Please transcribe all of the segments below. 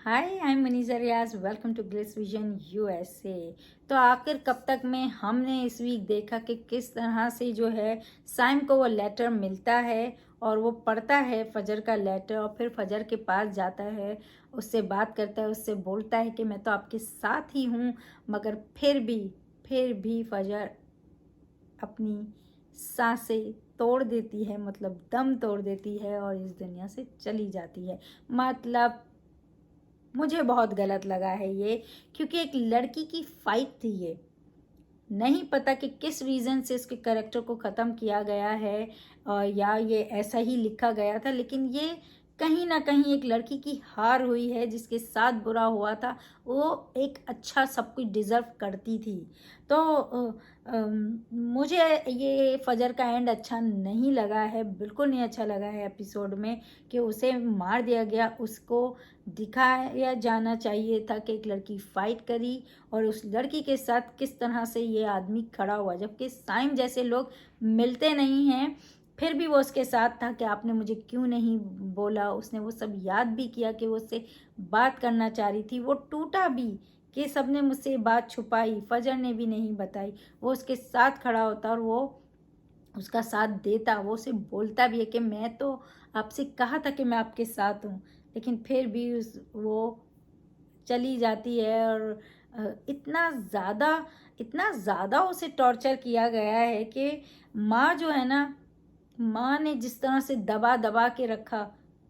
Hi, I am Manisha Riaz. Welcome to Glis Vision USA. तो आखिर कब तक में हमने इस वीक देखा कि किस तरह से जो है साइम को वो लेटर मिलता है और वो पढ़ता है फजर का लेटर और फिर फजर के पास जाता है, उससे बात करता है, उससे बोलता है कि मैं तो आपके साथ ही हूँ। मगर फिर भी फजर अपनी सांसें तोड़ देती है, मतलब दम तोड़ देती है और इस दुनिया से चली जाती है। मतलब मुझे बहुत गलत लगा है ये, क्योंकि एक लड़की की फाइट थी ये। नहीं पता कि किस रीज़न से इसके कैरेक्टर को ख़त्म किया गया है या ये ऐसा ही लिखा गया था, लेकिन ये कहीं ना कहीं एक लड़की की हार हुई है। जिसके साथ बुरा हुआ था वो एक अच्छा सब कुछ डिज़र्व करती थी। तो मुझे ये फजर का एंड अच्छा नहीं लगा है, बिल्कुल नहीं अच्छा लगा है एपिसोड में कि उसे मार दिया गया। उसको दिखाया जाना चाहिए था कि एक लड़की फाइट करी और उस लड़की के साथ किस तरह से ये आदमी खड़ा हुआ, जबकि साइम जैसे लोग मिलते नहीं हैं फिर भी वो उसके साथ था कि आपने मुझे क्यों नहीं बोला। उसने वो सब याद भी किया कि वो उससे बात करना चाह रही थी। वो टूटा भी कि सबने मुझसे बात छुपाई, फजर ने भी नहीं बताई। वो उसके साथ खड़ा होता और वो उसका साथ देता, वो उसे बोलता भी है कि मैं तो आपसे कहा था कि मैं आपके साथ हूँ, लेकिन फिर भी वो चली जाती है। और इतना ज़्यादा उसे टॉर्चर किया गया है कि माँ जो है ना, माँ ने जिस तरह से दबा दबा के रखा,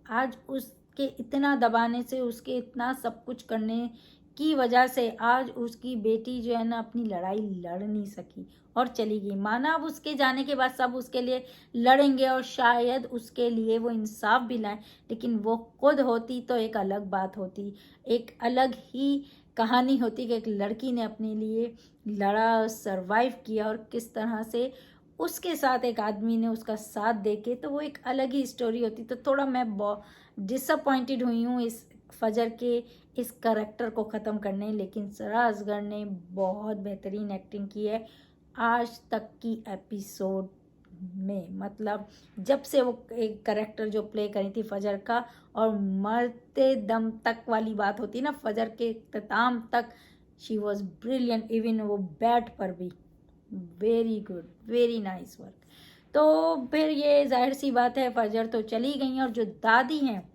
आज उसके इतना दबाने से, उसके इतना सब कुछ करने की वजह से आज उसकी बेटी जो है ना अपनी लड़ाई लड़ नहीं सकी और चली गई। माना अब उसके जाने के बाद सब उसके लिए लड़ेंगे और शायद उसके लिए वो इंसाफ भी लाए, लेकिन वो खुद होती तो एक अलग बात होती, एक अलग ही कहानी होती कि एक लड़की ने अपने लिए लड़ा, सरवाइव किया और किस तरह से उसके साथ एक आदमी ने उसका साथ देके, तो वो एक अलग ही स्टोरी होती। तो थोड़ा मैं डिसअपॉइंटेड हुई हूँ इस फजर के इस करेक्टर को ख़त्म करने, लेकिन सरा असगर ने बहुत बेहतरीन एक्टिंग की है आज तक की एपिसोड में। मतलब जब से वो एक करेक्टर जो प्ले करी थी फजर का, और मरते दम तक वाली बात होती ना, फजर के इख्तिताम तक शी वॉज ब्रिलियंट। इवन वो बैट पर भी very good, very nice work. तो फिर ये जाहिर सी बात है फजर तो चली गई हैं और जो दादी हैं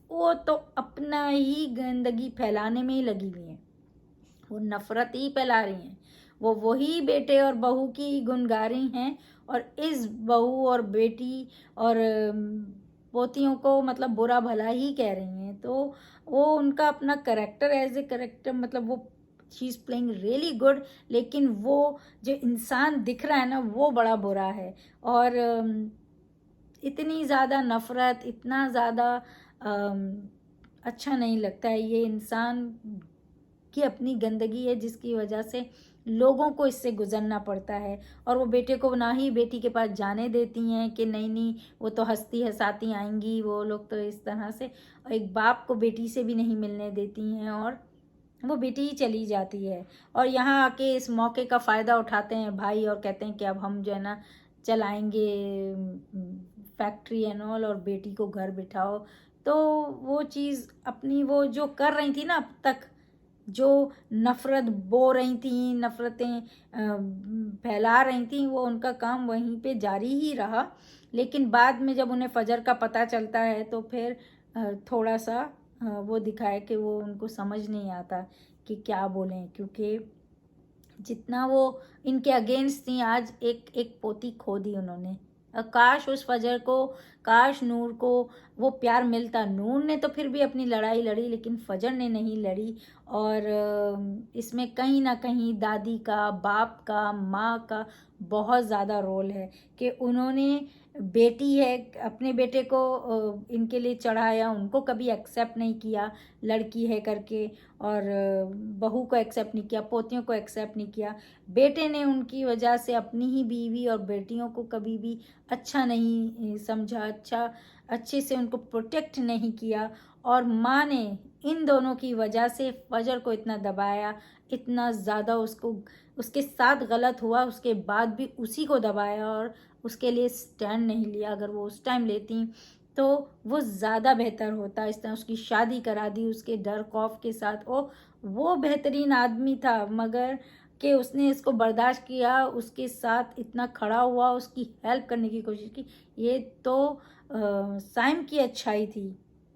वो तो अपना ही गंदगी फैलाने में ही लगी हुई हैं। वो नफरत ही फैला रही हैं। वो वही बेटे और बहू की गुण गा रही हैं और इस बहू और बेटी और पोतियों को मतलब बुरा भला ही कह रही हैं। तो वो उनका अपना करेक्टर एज ए करेक्टर, मतलब वो she is playing really good, लेकिन वो जो इंसान दिख रहा है ना वो बड़ा बुरा है। और इतनी ज़्यादा नफ़रत, इतना ज़्यादा अच्छा नहीं लगता है। ये इंसान की अपनी गंदगी है जिसकी वजह से लोगों को इससे गुजरना पड़ता है। और वो बेटे को ना ही बेटी के पास जाने देती हैं कि नहीं नहीं वो तो हंसती हंसाती आएंगी वो लोग, तो इस तरह से। और एक बाप को बेटी से भी नहीं मिलने देती हैं और वो बेटी ही चली जाती है। और यहाँ आके इस मौके का फ़ायदा उठाते हैं भाई और कहते हैं कि अब हम जो है ना चलाएंगे फैक्ट्री एंड ऑल और बेटी को घर बिठाओ। तो वो चीज़ अपनी वो जो कर रही थी ना अब तक, जो नफ़रत बो रही थी, नफ़रतें फैला रही थी, वो उनका काम वहीं पे जारी ही रहा। लेकिन बाद में जब उन्हें फजर का पता चलता है तो फिर थोड़ा सा वो दिखाया कि वो उनको समझ नहीं आता कि क्या बोलें, क्योंकि जितना वो इनके अगेंस्ट थी, आज एक एक पोती खो दी उन्होंने। काश उस फजर को, काश नूर को वो प्यार मिलता। नूर ने तो फिर भी अपनी लड़ाई लड़ी, लेकिन फजर ने नहीं लड़ी। और इसमें कहीं ना कहीं दादी का, बाप का, माँ का बहुत ज़्यादा रोल है कि उन्होंने, बेटी है, अपने बेटे को इनके लिए चढ़ाया, उनको कभी एक्सेप्ट नहीं किया लड़की है करके। और बहू को एक्सेप्ट नहीं किया, पोतियों को एक्सेप्ट नहीं किया। बेटे ने उनकी वजह से अपनी ही बीवी और बेटियों को कभी भी अच्छा नहीं समझा, अच्छे से उनको प्रोटेक्ट नहीं किया। और माँ ने इन दोनों की वजह से फजर को इतना दबाया, इतना ज़्यादा उसको, उसके साथ गलत हुआ उसके बाद भी उसी को दबाया और उसके लिए स्टैंड नहीं लिया। अगर वो उस टाइम लेती तो वो ज़्यादा बेहतर होता। इस तरह उसकी शादी करा दी उसके डर खौफ के साथ। वो बेहतरीन आदमी था, मगर कि उसने इसको बर्दाश्त किया, उसके साथ इतना खड़ा हुआ, उसकी हेल्प करने की कोशिश की। ये तो साइम की अच्छाई थी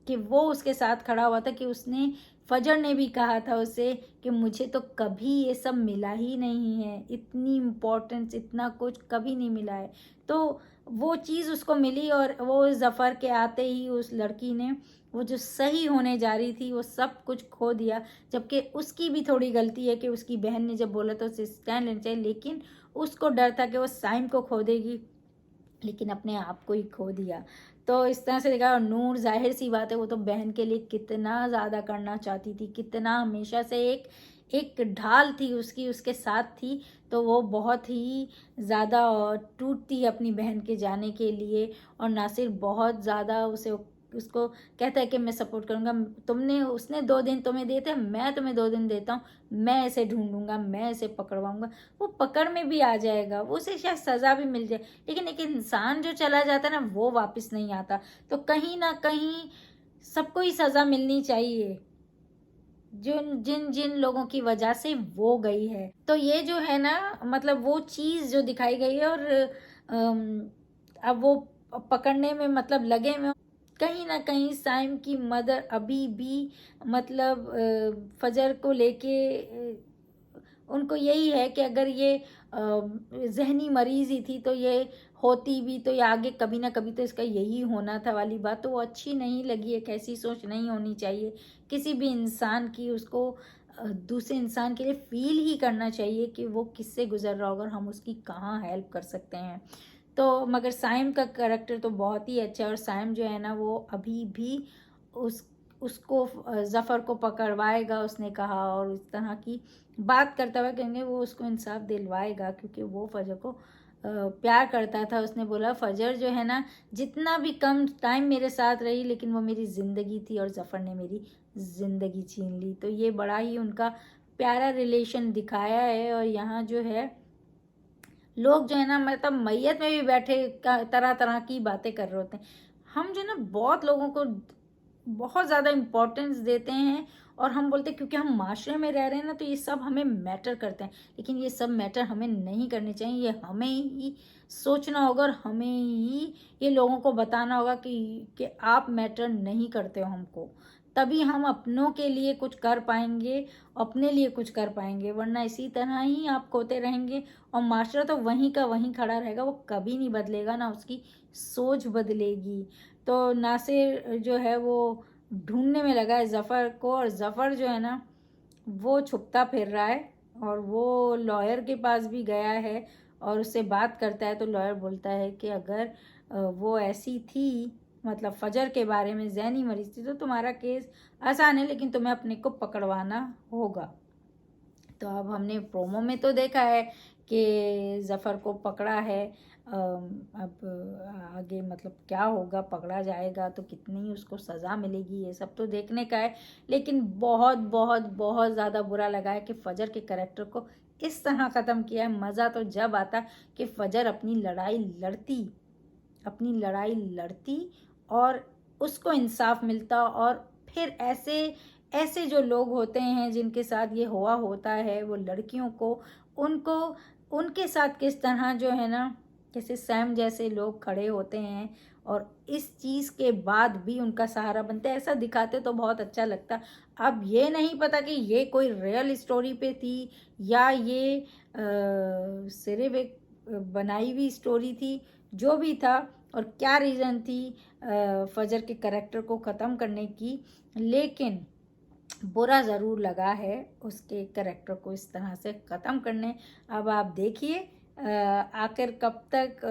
कि वो उसके साथ खड़ा हुआ था, कि उसने फजर ने भी कहा था उसे कि मुझे तो कभी ये सब मिला ही नहीं है, इतनी इम्पोर्टेंस, इतना कुछ कभी नहीं मिला है। तो वो चीज़ उसको मिली, और वो ज़फ़र के आते ही उस लड़की ने वो जो सही होने जा रही थी वो सब कुछ खो दिया। जबकि उसकी भी थोड़ी गलती है कि उसकी बहन ने जब बोला तो उसे स्टैंड लेना चाहिए, लेकिन उसको डर था कि वो साइम को खो देगी, लेकिन अपने आप को ही खो दिया। तो इस तरह से देखा। और नूर, जाहिर सी बात है, वो तो बहन के लिए कितना ज़्यादा करना चाहती थी, कितना हमेशा से एक ढाल थी उसकी, उसके साथ थी। तो वो बहुत ही ज़्यादा टूटती है अपनी बहन के जाने के लिए। और नासिर बहुत ज़्यादा उसको कहता है कि मैं सपोर्ट करूँगा, उसने 2 दिन तुम्हें दिए थे, मैं तुम्हें 2 दिन देता हूँ, मैं इसे ढूंढूंगा, मैं इसे पकड़वाऊंगा। वो पकड़ में भी आ जाएगा, वो उसे शायद सज़ा भी मिल जाए, लेकिन एक इंसान जो चला जाता है ना, वो वापस नहीं आता। तो कहीं ना कहीं सबको ही सज़ा मिलनी चाहिए, जिन जिन लोगों की वजह से वो गई है। तो ये जो है ना, मतलब वो चीज़ जो दिखाई गई है। और अब वो पकड़ने में मतलब लगे में, कहीं ना कहीं साइम की मदर अभी भी मतलब फजर को लेके उनको यही है कि अगर ये जहनी मरीज ही थी तो ये होती भी तो ये आगे कभी ना कभी तो इसका यही होना था वाली बात। तो वो अच्छी नहीं लगी। एक ऐसी सोच नहीं होनी चाहिए किसी भी इंसान की। उसको दूसरे इंसान के लिए फील ही करना चाहिए कि वो किससे गुजर रहा होगा और हम उसकी कहाँ हेल्प कर सकते हैं। तो मगर साइम का करैक्टर तो बहुत ही अच्छा है। और साइम जो है ना, वो अभी भी उसको ज़फ़र को पकड़वाएगा उसने कहा, और इस तरह की बात करता हुआ कहेंगे वो उसको इंसाफ दिलवाएगा, क्योंकि वो फजर को प्यार करता था। उसने बोला फजर जो है ना, जितना भी कम टाइम मेरे साथ रही, लेकिन वो मेरी ज़िंदगी थी और ज़फ़र ने मेरी ज़िंदगी छीन ली। तो ये बड़ा ही उनका प्यारा रिलेशन दिखाया है। और यहाँ जो है लोग जो है ना, मतलब मैयत में भी बैठे तरह तरह की बातें कर रहे होते हैं। हम जो है ना, बहुत लोगों को बहुत ज़्यादा इम्पोर्टेंस देते हैं, और हम बोलते हैं क्योंकि हम माशरे में रह रहे हैं ना, तो ये सब हमें मैटर करते हैं। लेकिन ये सब मैटर हमें नहीं करने चाहिए। ये हमें ही सोचना होगा, और हमें ही ये लोगों को बताना होगा कि आप मैटर नहीं करते हो हमको। तभी हम अपनों के लिए कुछ कर पाएंगे, अपने लिए कुछ कर पाएंगे। वरना इसी तरह ही आप खोते रहेंगे, और माशरा तो वहीं का वहीं खड़ा रहेगा, वो कभी नहीं बदलेगा, ना उसकी सोच बदलेगी। तो नासिर जो है वो ढूंढने में लगा है ज़फ़र को, और ज़फ़र जो है ना, वो छुपता फिर रहा है। और वो लॉयर के पास भी गया है और उससे बात करता है। तो लॉयर बोलता है कि अगर वो ऐसी थी, मतलब फजर के बारे में ज़हनी मरीज थी, तो तुम्हारा केस आसान है, लेकिन तुम्हें अपने को पकड़वाना होगा। तो अब हमने प्रोमो में तो देखा है कि ज़फ़र को पकड़ा है। अब आगे मतलब क्या होगा, पकड़ा जाएगा तो कितनी उसको सज़ा मिलेगी, ये सब तो देखने का है। लेकिन बहुत बहुत बहुत ज़्यादा बुरा लगा है कि फ़जर के करैक्टर को इस तरह ख़त्म किया है। मज़ा तो जब आता कि फ़जर अपनी लड़ाई लड़ती और उसको इंसाफ मिलता। और फिर ऐसे जो लोग होते हैं जिनके साथ ये हुआ होता है, वो लड़कियों को उनके साथ किस तरह जो है ना, जैसे सैम जैसे लोग खड़े होते हैं और इस चीज़ के बाद भी उनका सहारा बनते हैं, ऐसा दिखाते तो बहुत अच्छा लगता। अब ये नहीं पता कि ये कोई रियल स्टोरी पे थी या ये सिर्फ एक बनाई हुई स्टोरी थी। जो भी था, और क्या रीज़न थी फजर के करैक्टर को ख़त्म करने की, लेकिन बुरा ज़रूर लगा है उसके करैक्टर को इस तरह से ख़त्म करने। अब आप देखिए आखिर कब तक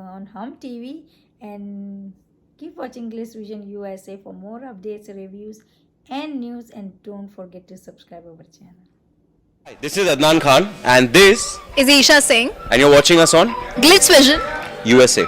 ऑन हम TV. And keep watching English vision USA for more updates, reviews and news, and don't forget to subscribe our channel. Hi, this is Adnan Khan and this is Isha Singh. and you're watching us on Glitz Vision. USA.